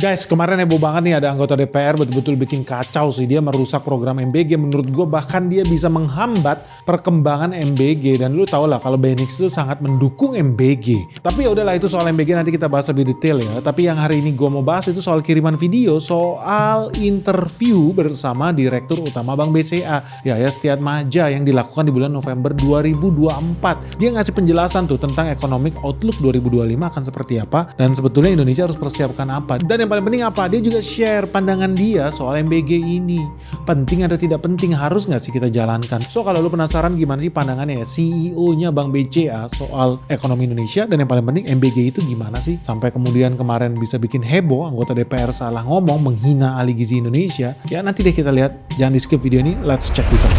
Guys, kemarin heboh banget nih ada anggota DPR betul-betul bikin kacau sih. Dia merusak program MBG. Menurut gue bahkan dia bisa menghambat perkembangan MBG. Dan lu tau lah kalau BNX itu sangat mendukung MBG. Tapi ya udahlah, itu soal MBG nanti kita bahas lebih detail ya. Tapi yang hari ini gue mau bahas itu soal kiriman video soal interview bersama Direktur Utama Bank BCA, Yahya Setiatmaja, yang dilakukan di bulan November 2024. Dia ngasih penjelasan tuh tentang economic outlook 2025 akan seperti apa. Dan sebetulnya Indonesia harus persiapkan apa. Dan yang paling penting apa? Dia juga share pandangan dia soal MBG ini. Penting atau tidak penting, harus nggak sih kita jalankan? So kalau lu penasaran gimana sih pandangannya ya CEO-nya Bank BCA soal ekonomi Indonesia, dan yang paling penting MBG itu gimana sih? Sampai kemudian kemarin bisa bikin heboh, anggota DPR salah ngomong menghina ahli gizi Indonesia. Ya nanti deh kita lihat. Jangan di skip video ini, let's check this out.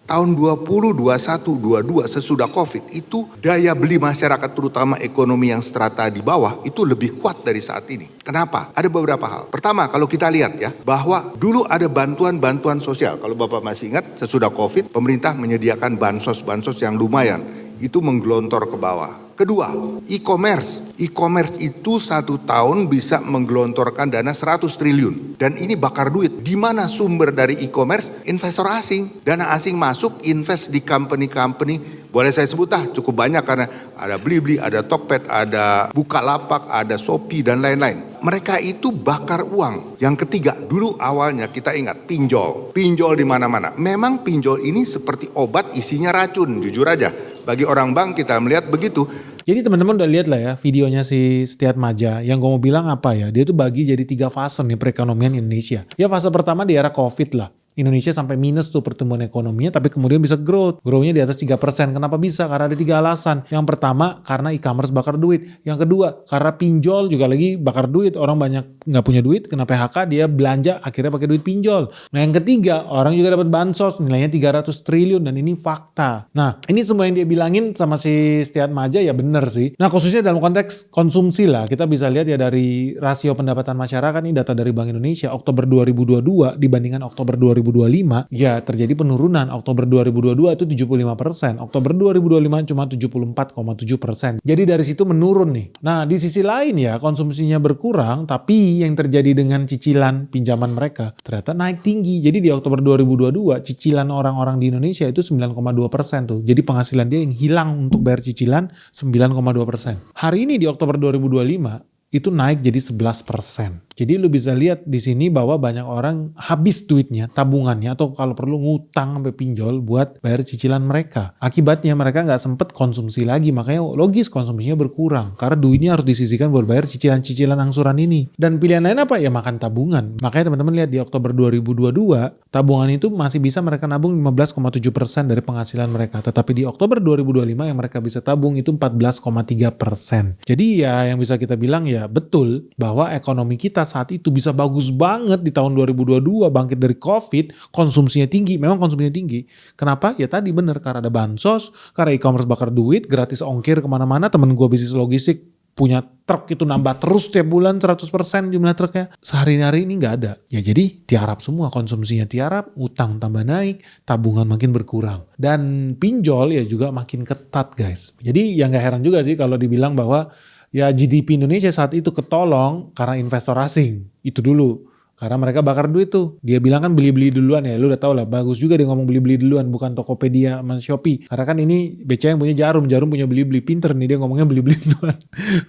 Tahun 20, 21, 22 sesudah COVID itu daya beli masyarakat terutama ekonomi yang strata di bawah itu lebih kuat dari saat ini. Kenapa? Ada beberapa hal. Pertama, kalau kita lihat ya, bahwa dulu ada bantuan-bantuan sosial. Kalau Bapak masih ingat, sesudah COVID pemerintah menyediakan bansos-bansos yang lumayan. Itu menggelontor ke bawah. Kedua, e-commerce. E-commerce itu 1 tahun bisa menggelontorkan dana 100 triliun. Dan ini bakar duit. Di mana sumber dari e-commerce? Investor asing. Dana asing masuk, invest di company-company. Boleh saya sebut cukup banyak karena ada Blibli, ada Tokped, ada Bukalapak, ada Shopee, dan lain-lain. Mereka itu bakar uang. Yang ketiga, dulu awalnya kita ingat pinjol. Pinjol di mana-mana. Memang pinjol ini seperti obat isinya racun, jujur aja. Bagi orang bank kita melihat begitu. Jadi teman-teman udah lihat lah ya videonya si Setiatmaja. Yang gue mau bilang apa ya, dia tuh bagi jadi 3 fase nih perekonomian Indonesia. Ya fase pertama di era COVID lah. Indonesia sampai minus tuh pertumbuhan ekonominya, tapi kemudian bisa growth. Growth-nya di atas 3%. Kenapa bisa? Karena ada 3 alasan. Yang pertama, karena e-commerce bakar duit. Yang kedua, karena pinjol juga lagi bakar duit. Orang banyak nggak punya duit, kena PHK, dia belanja, akhirnya pakai duit pinjol. Nah yang ketiga, orang juga dapat bansos, nilainya 300 triliun, dan ini fakta. Nah, ini semua yang dia bilangin sama si Setiatmaja ya bener sih. Nah, khususnya dalam konteks konsumsi lah, kita bisa lihat ya dari rasio pendapatan masyarakat, ini data dari Bank Indonesia, Oktober 2022 dibandingkan Oktober 2025, ya terjadi penurunan. Oktober 2022 itu 75%, Oktober 2025 cuma 74,7%. Jadi dari situ menurun nih. Nah di sisi lain ya, konsumsinya berkurang, tapi yang terjadi dengan cicilan pinjaman mereka ternyata naik tinggi. Jadi di Oktober 2022 cicilan orang-orang di Indonesia itu 9,2% tuh. Jadi penghasilan dia yang hilang untuk bayar cicilan 9,2%. Hari ini di Oktober 2025 itu naik jadi 11%. Jadi lu bisa lihat di sini bahwa banyak orang habis duitnya, tabungannya, atau kalau perlu ngutang sampai pinjol buat bayar cicilan mereka. Akibatnya mereka nggak sempet konsumsi lagi, makanya logis konsumsinya berkurang. Karena duitnya harus disisihkan buat bayar cicilan-cicilan angsuran ini. Dan pilihan lain apa? Ya makan tabungan. Makanya teman-teman lihat di Oktober 2022, tabungan itu masih bisa mereka nabung 15,7% dari penghasilan mereka. Tetapi di Oktober 2025 yang mereka bisa tabung itu 14,3%. Jadi ya yang bisa kita bilang ya betul bahwa ekonomi kita saat itu bisa bagus banget di tahun 2022, bangkit dari COVID, konsumsinya tinggi, memang konsumsinya tinggi. Kenapa? Ya tadi bener, karena ada bansos, karena e-commerce bakar duit, gratis ongkir kemana-mana. Temen gue bisnis logistik punya truk itu nambah terus tiap bulan 100% jumlah truknya. Sehari-hari ini nggak ada. Ya jadi tiarap semua, konsumsinya tiarap, utang tambah naik, tabungan makin berkurang. Dan pinjol ya juga makin ketat guys. Jadi ya nggak heran juga sih kalau dibilang bahwa ya GDP Indonesia saat itu ketolong karena investor asing. Itu dulu. Karena mereka bakar duit tuh. Dia bilang kan beli-beli duluan ya. Lu udah tau lah. Bagus juga dia ngomong beli-beli duluan. Bukan Tokopedia sama Shopee. Karena kan ini BCA yang punya Jarum. Jarum punya beli-beli. Pinter nih dia ngomongnya beli-beli duluan.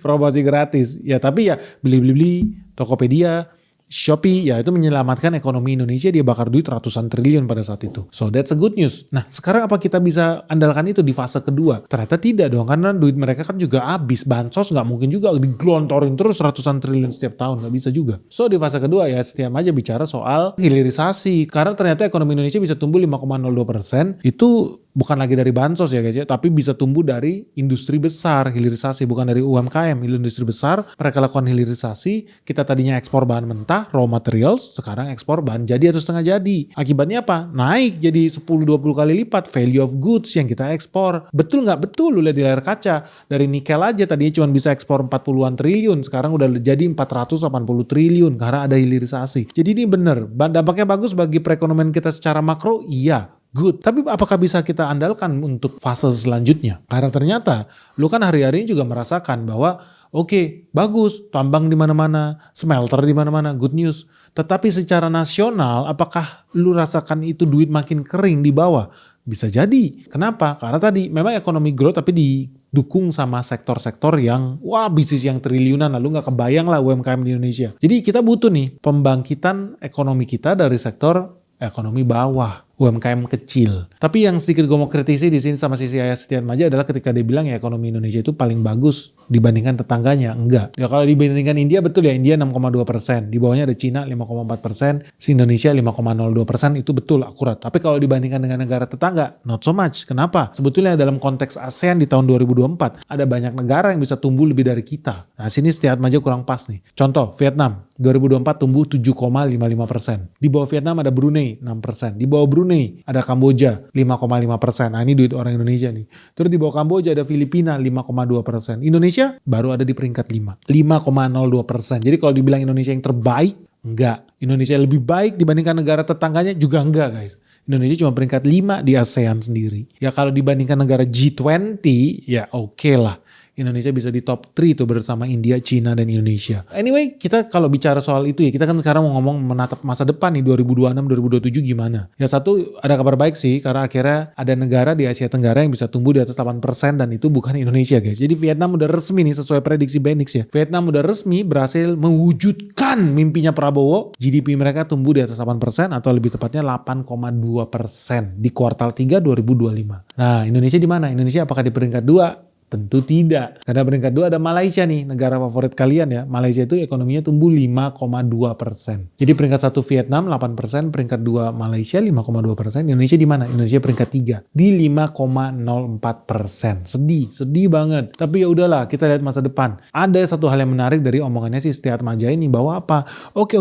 Promosi gratis. Ya tapi ya beli-beli Tokopedia, Shopee, ya itu menyelamatkan ekonomi Indonesia. Dia bakar duit ratusan triliun pada saat itu. So that's a good news. Nah sekarang apa kita bisa andalkan itu di fase kedua? Ternyata tidak dong, karena duit mereka kan juga habis. Bansos nggak mungkin juga digelontorin terus ratusan triliun setiap tahun, nggak bisa juga. So di fase kedua ya Setiatmaja bicara soal hilirisasi. Karena ternyata ekonomi Indonesia bisa tumbuh 5,02%. Itu bukan lagi dari bansos ya guys ya, tapi bisa tumbuh dari industri besar, hilirisasi, bukan dari UMKM, industri besar. Mereka lakukan hilirisasi. Kita tadinya ekspor bahan mentah, raw materials, sekarang ekspor bahan jadi atau setengah jadi. Akibatnya apa? Naik jadi 10-20 kali lipat value of goods yang kita ekspor. Betul nggak? Betul, lu lihat di layar kaca. Dari nikel aja tadinya cuma bisa ekspor 40-an triliun, sekarang udah jadi 480 triliun karena ada hilirisasi. Jadi ini bener, dampaknya bagus bagi perekonomian kita secara makro, iya. good. Tapi apakah bisa kita andalkan untuk fase selanjutnya? Karena ternyata lu kan hari-hari ini juga merasakan bahwa oke, bagus, tambang di mana-mana, smelter di mana-mana, good news. Tetapi secara nasional, apakah lu rasakan itu duit makin kering di bawah? Bisa jadi. Kenapa? Karena tadi memang ekonomi growth tapi didukung sama sektor-sektor yang bisnis yang triliunan, lalu gak kebayang lah UMKM di Indonesia. Jadi kita butuh nih pembangkitan ekonomi kita dari sektor ekonomi bawah, UMKM kecil. Tapi yang sedikit gue mau kritisi di sini sama si Yaya Setiatmaja adalah ketika dia bilang ya ekonomi Indonesia itu paling bagus dibandingkan tetangganya. Enggak. Ya kalau dibandingkan India betul ya, India 6,2%. Di bawahnya ada Cina 5,4%, si Indonesia 5,02%, itu betul akurat. Tapi kalau dibandingkan dengan negara tetangga, not so much. Kenapa? Sebetulnya dalam konteks ASEAN di tahun 2024 ada banyak negara yang bisa tumbuh lebih dari kita. Nah sini Setiatmaja kurang pas nih. Contoh Vietnam 2024 tumbuh 7,55%. Di bawah Vietnam ada Brunei 6%. Di bawah Brunei ada Kamboja 5,5%. Nah ini duit orang Indonesia nih. Terus di bawah Kamboja ada Filipina 5,2%. Indonesia baru ada di peringkat 5,02%. Jadi kalau dibilang Indonesia yang terbaik, enggak. Indonesia lebih baik dibandingkan negara tetangganya juga enggak guys. Indonesia cuma peringkat 5 di ASEAN sendiri. Ya kalau dibandingkan negara G20 ya oke lah. Indonesia bisa di top 3 tuh bersama India, China, dan Indonesia. Anyway, kita kalau bicara soal itu ya, kita kan sekarang mau ngomong menatap masa depan nih 2026-2027 gimana. Ya satu, ada kabar baik sih, karena akhirnya ada negara di Asia Tenggara yang bisa tumbuh di atas 8% dan itu bukan Indonesia guys. Jadi Vietnam udah resmi nih sesuai prediksi Benix ya. Vietnam udah resmi berhasil mewujudkan mimpinya Prabowo. GDP mereka tumbuh di atas 8% atau lebih tepatnya 8,2% di kuartal 3 2025. Nah Indonesia di mana? Indonesia apakah di peringkat 2? Tentu tidak. Karena peringkat 2 ada Malaysia nih, negara favorit kalian ya. Malaysia itu ekonominya tumbuh 5,2%. Jadi peringkat 1 Vietnam 8%, peringkat 2 Malaysia 5,2%. Indonesia di mana? Indonesia peringkat 3 di 5,04%. Sedih banget. Tapi ya udahlah, kita lihat masa depan. Ada satu hal yang menarik dari omongannya si Setiatmaja ini bahwa apa? Oke.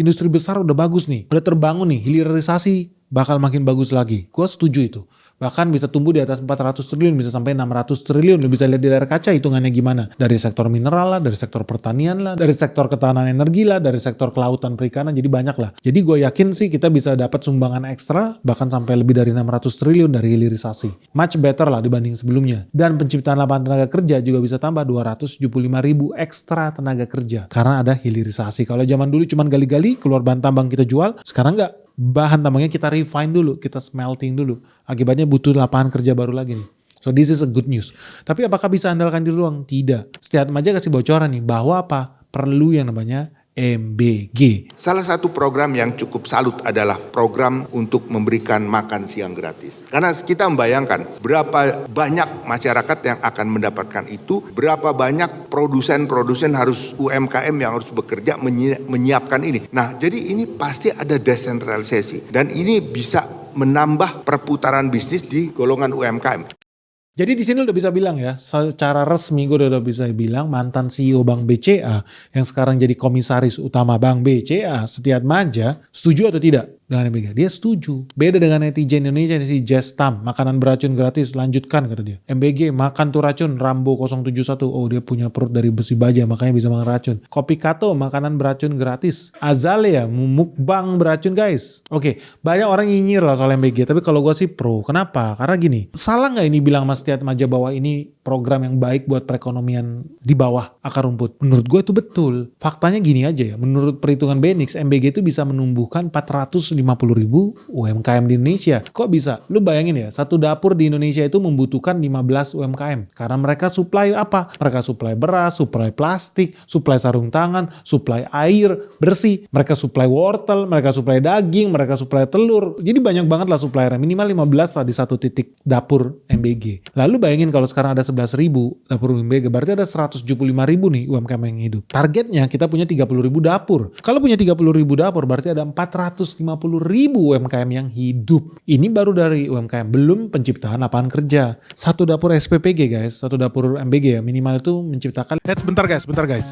Industri besar udah bagus nih. Udah terbangun nih, hilirisasi bakal makin bagus lagi. Gue setuju itu. Bahkan bisa tumbuh di atas 400 triliun, bisa sampai 600 triliun. Lu bisa lihat di layar kaca hitungannya gimana. Dari sektor mineral lah, dari sektor pertanian lah, dari sektor ketahanan energi lah, dari sektor kelautan perikanan, jadi banyak lah. Jadi gue yakin sih kita bisa dapat sumbangan ekstra, bahkan sampai lebih dari 600 triliun dari hilirisasi. Much better lah dibanding sebelumnya. Dan penciptaan lapangan tenaga kerja juga bisa tambah 275 ribu ekstra tenaga kerja. Karena ada hilirisasi. Kalau zaman dulu cuman gali-gali, keluar bahan tambang kita jual, sekarang enggak. Bahan tambangnya kita refine dulu, kita smelting dulu. Akibatnya butuh lapangan kerja baru lagi nih. So this is a good news. Tapi apakah bisa andalkan diri doang? Tidak. Setiatmaja kasih bocoran nih bahwa apa? Perlu yang namanya MBG. Salah satu program yang cukup salut adalah program untuk memberikan makan siang gratis. Karena kita membayangkan berapa banyak masyarakat yang akan mendapatkan itu, berapa banyak produsen harus UMKM yang harus bekerja menyiapkan ini. Nah, jadi ini pasti ada desentralisasi dan ini bisa menambah perputaran bisnis di golongan UMKM. Jadi di sini udah bisa bilang ya, secara resmi gue udah bisa bilang mantan CEO Bank BCA yang sekarang jadi komisaris utama Bank BCA, Setiatmaja, setuju atau tidak dengan MBG? Dia setuju. Beda dengan netizen Indonesia si Jestam, makanan beracun gratis, lanjutkan kata dia. MBG, makan tuh racun, Rambo 071, oh dia punya perut dari besi baja makanya bisa makan racun. Kopi Kato, makanan beracun gratis. Azalea, mukbang beracun guys. Oke, banyak orang nyinyir lah soal MBG, tapi kalau gue sih pro. Kenapa? Karena gini, salah gak ini bilang Mas Setiatmaja bahwa ini program yang baik buat perekonomian di bawah akar rumput? Menurut gue itu betul. Faktanya gini aja ya, menurut perhitungan Benix, MBG itu bisa menumbuhkan 450 ribu UMKM di Indonesia. Kok bisa? Lu bayangin ya, satu dapur di Indonesia itu membutuhkan 15 UMKM. Karena mereka supply apa? Mereka supply beras, supply plastik, supply sarung tangan, supply air bersih, mereka supply wortel, mereka supply daging, mereka supply telur. Jadi banyak banget lah suppliernya, minimal 15 lah di satu titik dapur MBG. Lalu bayangin kalau sekarang ada 11 ribu dapur UMBG, berarti ada 175 ribu nih UMKM yang hidup. Targetnya kita punya 30 ribu dapur. Kalau punya 30 ribu dapur berarti ada 450 ribu UMKM yang hidup. Ini baru dari UMKM, belum penciptaan lapangan kerja. Satu dapur SPPG guys, satu dapur MBG ya, minimal itu menciptakan. Bentar guys.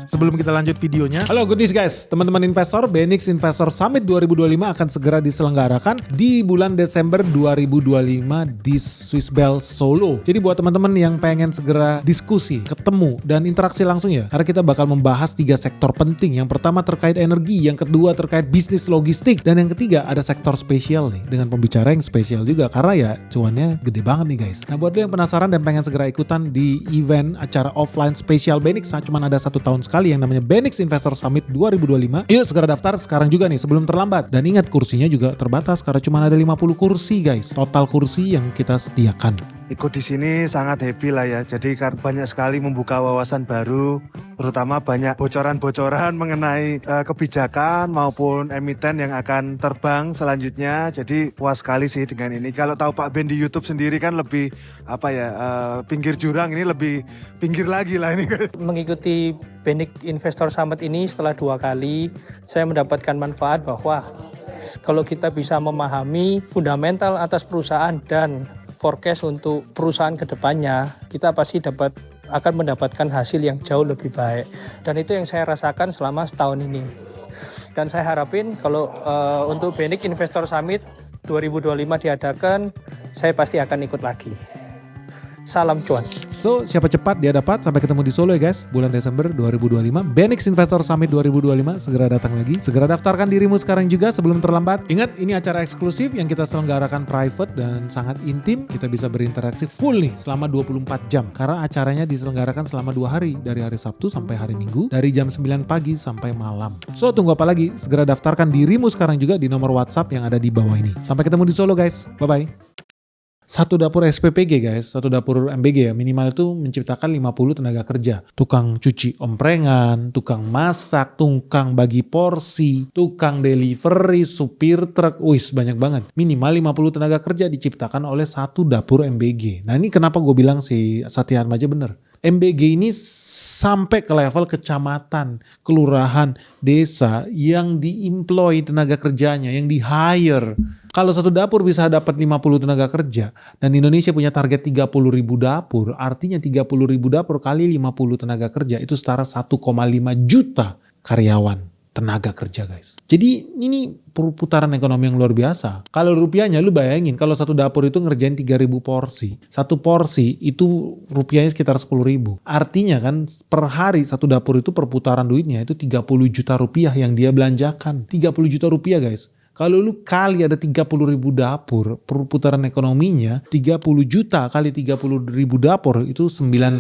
Sebelum kita lanjut videonya. Halo goodies guys, teman-teman investor, Benix Investor Summit 2025 akan segera diselenggarakan di bulan Desember 2025 di Swiss Bell Solo. Jadi buat teman-teman yang pengen pengen segera diskusi, ketemu, dan interaksi langsung ya. Karena kita bakal membahas 3 sektor penting. Yang pertama terkait energi, yang kedua terkait bisnis logistik, dan yang ketiga ada sektor spesial nih. Dengan pembicara yang spesial juga, karena ya cuannya gede banget nih guys. Nah buat lo yang penasaran dan pengen segera ikutan di event acara offline spesial Benix, cuman ada 1 tahun sekali yang namanya Benix Investor Summit 2025. Yuk segera daftar sekarang juga nih sebelum terlambat. Dan ingat kursinya juga terbatas karena cuma ada 50 kursi guys. Total kursi yang kita sediakan. Ikut di sini sangat happy lah ya. Jadi banyak sekali membuka wawasan baru, terutama banyak bocoran-bocoran mengenai kebijakan maupun emiten yang akan terbang selanjutnya. Jadi puas sekali sih dengan ini. Kalau tahu Pak Ben di YouTube sendiri kan lebih pinggir jurang, ini lebih pinggir lagi lah ini. Mengikuti Benix Investor Summit ini setelah 2 kali, saya mendapatkan manfaat bahwa kalau kita bisa memahami fundamental atas perusahaan dan forecast untuk perusahaan kedepannya, kita pasti akan mendapatkan hasil yang jauh lebih baik. Dan itu yang saya rasakan selama setahun ini. Dan saya harapin kalau untuk Benix Investor Summit 2025 diadakan, saya pasti akan ikut lagi. Salam cuan. So, siapa cepat dia dapat. Sampai ketemu di Solo ya guys, bulan Desember 2025. Benix Investor Summit 2025 segera datang lagi. Segera daftarkan dirimu sekarang juga sebelum terlambat. Ingat, ini acara eksklusif yang kita selenggarakan private dan sangat intim. Kita bisa berinteraksi full nih selama 24 jam. Karena acaranya diselenggarakan selama 2 hari. Dari hari Sabtu sampai hari Minggu. Dari jam 9 pagi sampai malam. So, tunggu apa lagi? Segera daftarkan dirimu sekarang juga di nomor WhatsApp yang ada di bawah ini. Sampai ketemu di Solo guys. Bye-bye. Satu dapur SPPG guys, satu dapur MBG ya, minimal itu menciptakan 50 tenaga kerja. Tukang cuci omprengan, tukang masak, tukang bagi porsi, tukang delivery, supir truk, banyak banget. Minimal 50 tenaga kerja diciptakan oleh satu dapur MBG. Nah ini kenapa gue bilang si Satya Atmaja bener. MBG ini sampai ke level kecamatan, kelurahan, desa yang di-employ tenaga kerjanya, yang di-hire. Kalau satu dapur bisa dapat 50 tenaga kerja dan Indonesia punya target 30.000 dapur, artinya 30.000 dapur kali 50 tenaga kerja itu setara 1,5 juta karyawan tenaga kerja guys. Jadi ini perputaran ekonomi yang luar biasa. Kalau rupiahnya lu bayangin kalau satu dapur itu ngerjain 3.000 porsi. Satu porsi itu rupiahnya sekitar 10.000. Artinya kan per hari satu dapur itu perputaran duitnya itu 30 juta rupiah yang dia belanjakan. 30 juta rupiah guys. Kalau lu kali ada 30.000 dapur, perputaran ekonominya 30 juta kali 30.000 dapur itu 900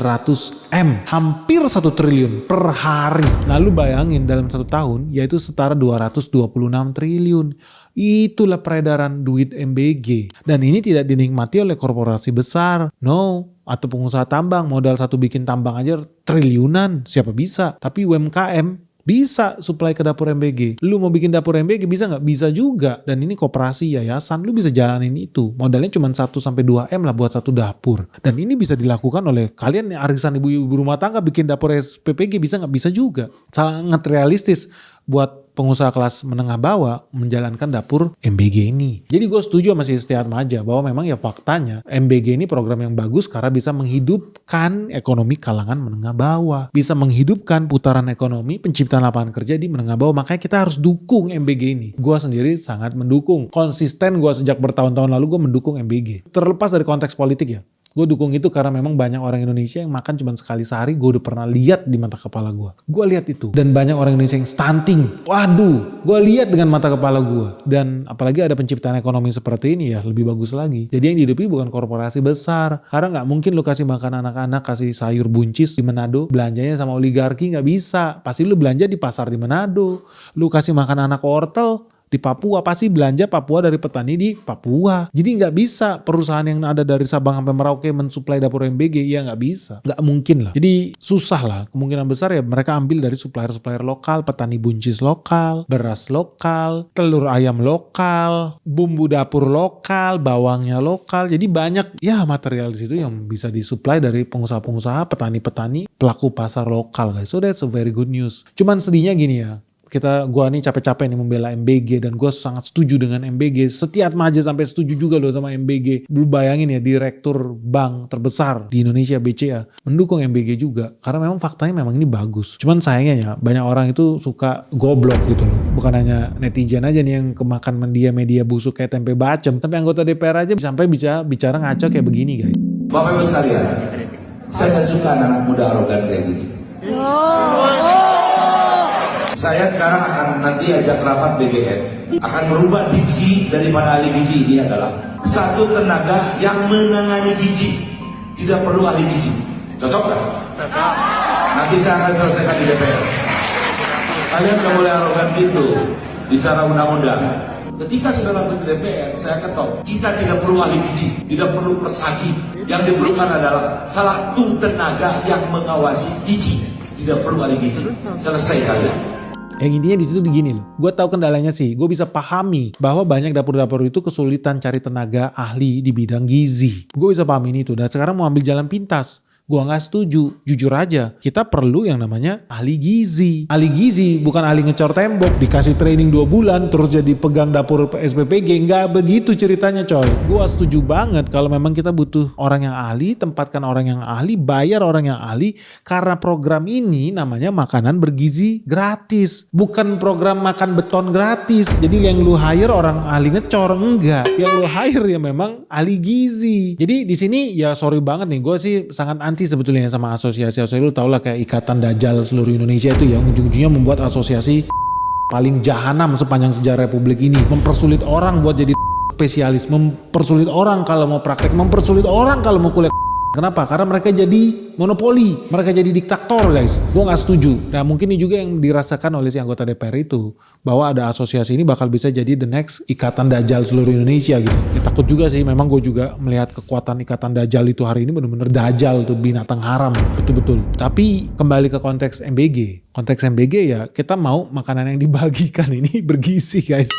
M. Hampir 1 triliun per hari. Nah lu bayangin dalam 1 tahun yaitu setara 226 triliun. Itulah peredaran duit MBG. Dan ini tidak dinikmati oleh korporasi besar. No. Atau pengusaha tambang, modal satu bikin tambang aja triliunan. Siapa bisa? Tapi UMKM bisa supply ke dapur MBG. Lu mau bikin dapur MBG bisa nggak? Bisa juga. Dan ini koperasi yayasan, lu bisa jalanin itu. Modalnya cuma 1-2 M lah buat satu dapur. Dan ini bisa dilakukan oleh kalian arisan ibu-ibu rumah tangga bikin dapur SPPG bisa nggak? Bisa juga. Sangat realistis buat pengusaha kelas menengah bawah menjalankan dapur MBG ini. Jadi gue setuju sama si Satya Atmaja bahwa memang ya faktanya MBG ini program yang bagus karena bisa menghidupkan ekonomi kalangan menengah bawah. Bisa menghidupkan putaran ekonomi, penciptaan lapangan kerja di menengah bawah. Makanya kita harus dukung MBG ini. Gue sendiri sangat mendukung. Konsisten gue sejak bertahun-tahun lalu gue mendukung MBG. Terlepas dari konteks politik ya. Gue dukung itu karena memang banyak orang Indonesia yang makan cuma sekali sehari. Gue udah pernah lihat di mata kepala gue. Gue lihat itu. Dan banyak orang Indonesia yang stunting. Waduh, gue lihat dengan mata kepala gue. Dan apalagi ada penciptaan ekonomi seperti ini ya lebih bagus lagi. Jadi yang dihidupi bukan korporasi besar. Karena gak mungkin lu kasih makan anak-anak, kasih sayur buncis di Manado. Belanjanya sama oligarki gak bisa. Pasti lu belanja di pasar di Manado. Lu kasih makan anak wortel di Papua, pasti belanja Papua dari petani di Papua. Jadi nggak bisa perusahaan yang ada dari Sabang sampai Merauke mensuplai dapur MBG, ya nggak bisa, nggak mungkin lah. Jadi susah lah, kemungkinan besar ya mereka ambil dari supplier-supplier lokal, petani buncis lokal, beras lokal, telur ayam lokal, bumbu dapur lokal, bawangnya lokal. Jadi banyak ya material di situ yang bisa disuplai dari pengusaha-pengusaha, petani-petani, pelaku pasar lokal guys. So that's a very good news. Cuman sedihnya gini ya. Gua nih capek-capek nih membela MBG dan gue sangat setuju dengan MBG. Satya Atmaja sampai setuju juga loh sama MBG. Lu bayangin ya direktur bank terbesar di Indonesia BCA mendukung MBG juga karena memang faktanya memang ini bagus. Cuman sayangnya ya banyak orang itu suka goblok gitu loh. Bukan hanya netizen aja nih yang kemakan media busuk kayak tempe bacem, tapi anggota DPR aja sampai bisa bicara ngaco kayak begini guys. Bapak Ibu sekalian, Saya nggak suka anak muda arogan kayak gini. Saya sekarang akan nanti ajak rapat BGN, akan merubah diksi daripada ahli gizi ini adalah satu tenaga yang menangani gizi, tidak perlu ahli gizi. Cocok kan? Nanti saya akan selesaikan di DPR. Kalian nggak boleh arogan gitu bicara undang-undang. Ketika sudah masuk ke DPR, saya ketok, kita tidak perlu ahli gizi, tidak perlu persagi. Yang diperlukan adalah satu tenaga yang mengawasi gizi, tidak perlu ahli gizi. Selesai kalian. Yang intinya di situ gini loh, gue tahu kendalanya sih, gue bisa pahami bahwa banyak dapur-dapur itu kesulitan cari tenaga ahli di bidang gizi. Gue bisa pahamin itu, dan sekarang mau ambil jalan pintas. Gue gak setuju, jujur aja. Kita perlu yang namanya ahli gizi. Ahli gizi bukan ahli ngecor tembok, dikasih training 2 bulan terus jadi pegang dapur SPPG. Gak begitu ceritanya coy. Gue setuju banget kalau memang kita butuh orang yang ahli, tempatkan orang yang ahli, bayar orang yang ahli. Karena program ini namanya makanan bergizi gratis. Bukan program makan beton gratis. Jadi yang lu hire orang ahli ngecor, enggak. Yang lu hire ya memang ahli gizi. Jadi di sini ya sorry banget nih, gue sih sangat anti sebetulnya sama asosiasi lu tau lah kayak Ikatan Dajjal seluruh Indonesia itu ya ujung-ujungnya membuat asosiasi paling jahanam sepanjang sejarah Republik ini, mempersulit orang buat jadi spesialis, mempersulit orang kalau mau praktek, mempersulit orang kalau mau kuliah. Kenapa? Karena mereka jadi monopoli, mereka jadi diktator guys. Gue gak setuju. Nah mungkin ini juga yang dirasakan oleh si anggota DPR itu, bahwa ada asosiasi ini bakal bisa jadi the next Ikatan Dajjal seluruh Indonesia gitu. Ya, takut juga sih, memang gue juga melihat kekuatan Ikatan Dajjal itu hari ini bener-bener Dajjal tuh, binatang haram, betul-betul. Tapi kembali ke konteks MBG. Konteks MBG ya kita mau makanan yang dibagikan ini bergizi guys.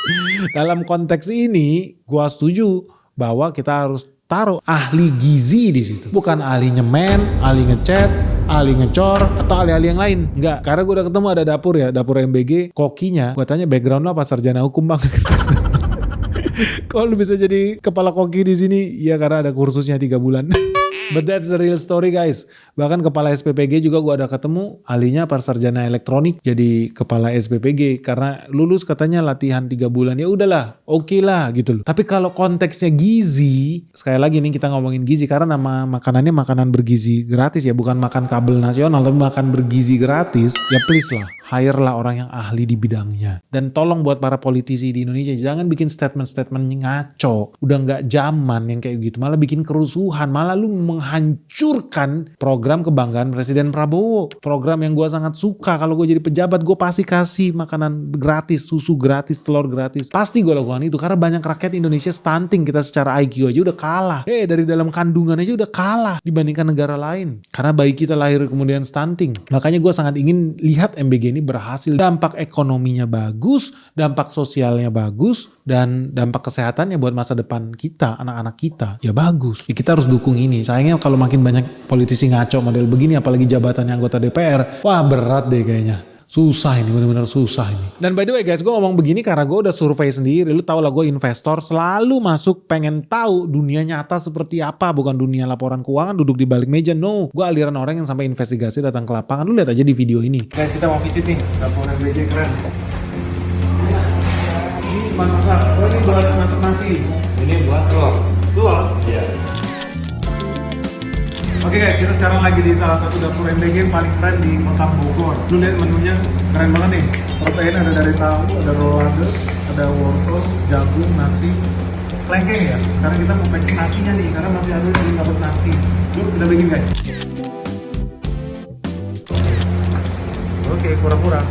Dalam konteks ini gue setuju bahwa kita harus taruh ahli gizi di situ, bukan ahli nyemen, ahli ngecat, ahli ngecor, atau ahli-ahli yang lain. Enggak, karena gue udah ketemu ada dapur ya, dapur MBG, kokinya. Gue tanya background lo apa, sarjana hukum bang? Kok lu bisa jadi kepala koki di sini? Ya karena ada kursusnya 3 bulan. But that's the real story guys. Bahkan kepala SPPG juga gue ada ketemu, ahlinya sarjana elektronik jadi kepala SPPG karena lulus katanya latihan 3 bulan. Ya udahlah, oke lah gitu loh. Tapi kalau konteksnya gizi, sekali lagi nih kita ngomongin gizi karena nama makanannya makanan bergizi gratis ya, bukan makan kabel nasional tapi makan bergizi gratis. Ya please lah, hire lah orang yang ahli di bidangnya. Dan tolong buat para politisi di Indonesia jangan bikin statement-statement ngaco. Udah nggak zaman yang kayak gitu, malah bikin kerusuhan, malah lu menghancurkan program kebanggaan Presiden Prabowo. Program yang gue sangat suka. Kalau gue jadi pejabat gue pasti kasih makanan gratis, susu gratis, telur gratis. Pasti gue lakukan itu karena banyak rakyat Indonesia stunting. Kita secara IQ aja udah kalah. Dari dalam kandungan aja udah kalah dibandingkan negara lain. Karena bayi kita lahir kemudian stunting. Makanya gue sangat ingin lihat MBG ini berhasil. Dampak ekonominya bagus, dampak sosialnya bagus, dan dampak kesehatannya buat masa depan kita, anak-anak kita ya bagus. Ya, kita harus dukung ini. Sayangnya kalau makin banyak politisi ngaco model begini, apalagi jabatannya anggota DPR, wah berat deh kayaknya. Susah ini, benar-benar susah ini. Dan by the way guys, gue ngomong begini karena gue udah survei sendiri. Lu tau lah gue investor, selalu masuk pengen tahu dunia nyata seperti apa. Bukan dunia laporan keuangan duduk di balik meja, no. Gue aliran orang yang sampai investigasi datang ke lapangan. Lu lihat aja di video ini. Guys, kita mau visit nih, dapur MBG keren. Ini cuma masak, oh ini buat masak nasi. Ini buat telur. Telur? Iya. Oke guys, kita sekarang lagi di salah satu dapur MBG yang paling keren di Kota Bogor. Lu lihat menunya keren banget nih. Protein ada dari tahu, ada rolade, ada wortel, jagung, nasi, kelengkeng ya. Sekarang kita mau packing nasinya nih, karena masih ada yang belum dapat nasi. Yuk kita bikin guys. Oke, pura-pura.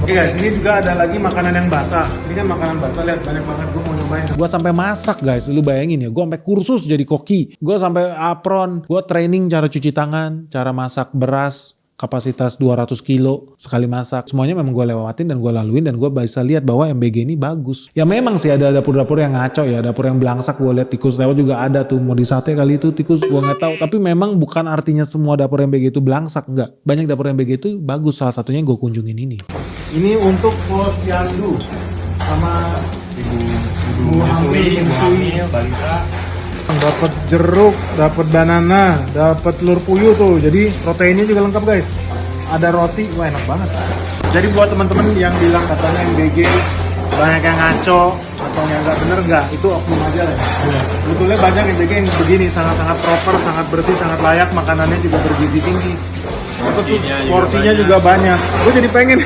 Oke guys, ini juga ada lagi makanan yang basah. Ini kan makanan basah, lihat banyak banget. Gue mau nyobain. Gue sampai masak guys, lu bayangin ya. Gue sampai kursus jadi koki. Gue sampai apron. Gue training cara cuci tangan, cara masak beras, kapasitas 200 kilo sekali masak. Semuanya memang gue lewatin dan gue laluin dan gue bisa lihat bahwa MBG ini bagus. Ya memang sih ada dapur-dapur yang ngaco ya, dapur yang belangsak. Gue lihat tikus lewat juga ada tuh, mau di sate kali itu tikus, gue nggak tahu. Tapi memang bukan artinya semua dapur MBG itu belangsak, enggak. Banyak dapur MBG itu bagus, salah satunya gue kunjungin ini. Ini untuk posyandu sama ibu hamil, balita. dapat jeruk, dapat banana, dapat telur puyuh tuh. Jadi proteinnya juga lengkap guys. Ada roti, wah enak banget. Jadi buat teman-teman yang bilang katanya MBG banyak yang ngaco atau yang nggak bener nggak, itu oknum aja lah. Sebetulnya banyak MBG yang begini, sangat-sangat proper, sangat bersih, sangat layak, makanannya juga bergizi tinggi. Porsinya juga banyak. Gue jadi pengen.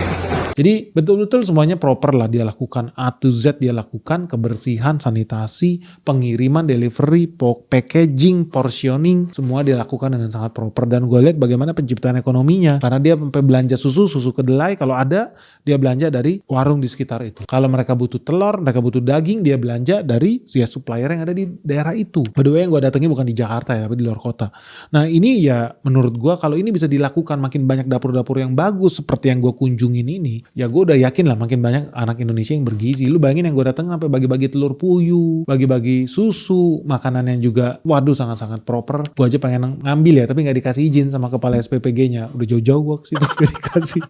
Jadi betul-betul semuanya proper lah dia lakukan, A to Z dia lakukan, kebersihan, sanitasi, pengiriman, delivery, packaging, portioning, semua dia lakukan dengan sangat proper. Dan gue lihat bagaimana penciptaan ekonominya, karena dia sampai belanja susu kedelai, kalau ada dia belanja dari warung di sekitar itu. Kalau mereka butuh telur, mereka butuh daging, dia belanja dari supplier yang ada di daerah itu. By the way, yang gue datengin bukan di Jakarta ya, tapi di luar kota. Nah ini ya menurut gue kalau ini bisa dilakukan, makin banyak dapur-dapur yang bagus seperti yang gue kunjungin ini, ya gue udah yakin lah makin banyak anak Indonesia yang bergizi. Lu bayangin yang gue dateng sampai bagi-bagi telur puyuh, bagi-bagi susu, makanan yang juga waduh sangat-sangat proper. Gue aja pengen ngambil ya, tapi gak dikasih izin sama kepala SPPG-nya. Udah jauh-jauh gue ke situ gak dikasih.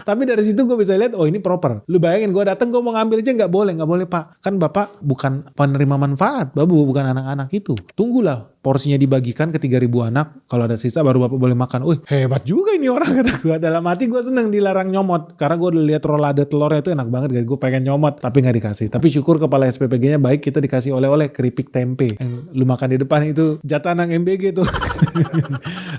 Tapi dari situ gue bisa lihat, oh ini proper. Lu bayangin gue dateng, gue mau ngambil aja gak boleh Pak. Kan Bapak bukan penerima manfaat, Bapak bukan anak-anak itu. Tunggulah porsinya dibagikan ke 3.000 anak, kalau ada sisa baru Bapak boleh makan. Wih hebat juga ini orang, kata gue. Dalam hati gue seneng dilarang nyomot, karena gue udah lihat rolade telurnya itu enak banget, gue pengen nyomot tapi gak dikasih. Tapi syukur kepala SPPG-nya baik, kita dikasih oleh-oleh keripik tempe yang lu makan di depan itu jatah anak MBG tuh.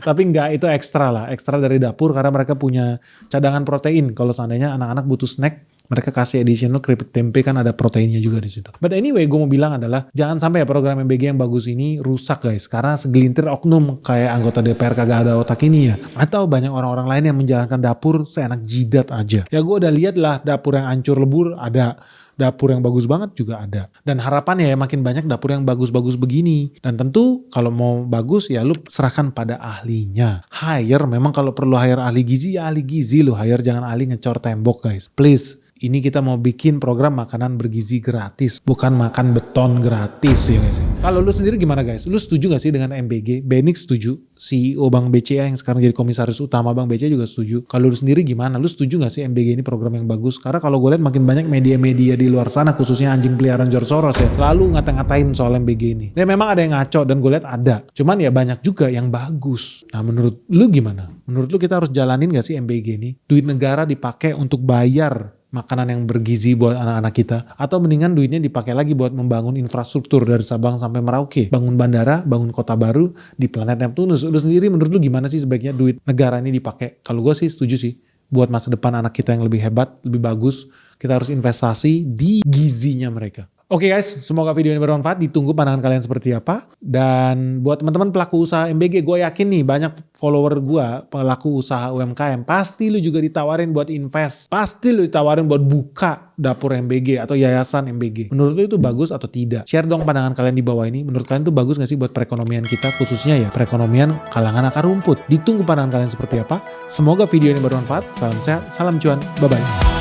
Tapi enggak, itu ekstra lah, ekstra dari dapur, karena mereka punya cadangan protein kalau seandainya anak-anak butuh snack. Mereka kasih additional keripik tempe, kan ada proteinnya juga di situ. But anyway, gue mau bilang adalah jangan sampai ya program MBG yang bagus ini rusak guys, karena segelintir oknum kayak anggota DPR kagak ada otak ini ya, atau banyak orang-orang lain yang menjalankan dapur seenak jidat aja. Ya gue udah lihat lah dapur yang hancur lebur ada, dapur yang bagus banget juga ada. Dan harapannya ya makin banyak dapur yang bagus-bagus begini. Dan tentu kalau mau bagus ya lu serahkan pada ahlinya. Hire, memang kalau perlu hire ahli gizi ya ahli gizi lu hire, jangan ahli ngecor tembok guys. Please. Ini kita mau bikin program makanan bergizi gratis, bukan makan beton gratis ya guys. Kalau lu sendiri gimana guys? Lu setuju gak sih dengan MBG? Benik setuju, CEO Bank BCA yang sekarang jadi komisaris utama Bank BCA juga setuju. Kalau lu sendiri gimana? Lu setuju gak sih MBG ini program yang bagus? Karena kalau gue lihat makin banyak media-media di luar sana, khususnya anjing peliharaan George Soros ya, selalu ngata-ngatain soal MBG ini. Dan memang ada yang ngaco dan gue lihat ada. Cuman ya banyak juga yang bagus. Nah menurut lu gimana? Menurut lu kita harus jalanin gak sih MBG ini? Duit negara dipakai untuk bayar makanan yang bergizi buat anak-anak kita, atau mendingan duitnya dipakai lagi buat membangun infrastruktur dari Sabang sampai Merauke, bangun bandara, bangun kota baru di planet Neptunus. Lu sendiri menurut lu gimana sih sebaiknya duit negara ini dipakai? Kalau gue sih setuju sih, buat masa depan anak kita yang lebih hebat, lebih bagus, kita harus investasi di gizinya mereka. Oke guys, semoga video ini bermanfaat. Ditunggu pandangan kalian seperti apa. Dan buat teman-teman pelaku usaha MBG, gue yakin nih banyak follower gue, pelaku usaha UMKM. Pasti lu juga ditawarin buat invest. Pasti lu ditawarin buat buka dapur MBG atau yayasan MBG. Menurut lu itu bagus atau tidak? Share dong pandangan kalian di bawah ini. Menurut kalian itu bagus gak sih buat perekonomian kita? Khususnya ya perekonomian kalangan akar rumput. Ditunggu pandangan kalian seperti apa. Semoga video ini bermanfaat. Salam sehat, salam cuan. Bye-bye.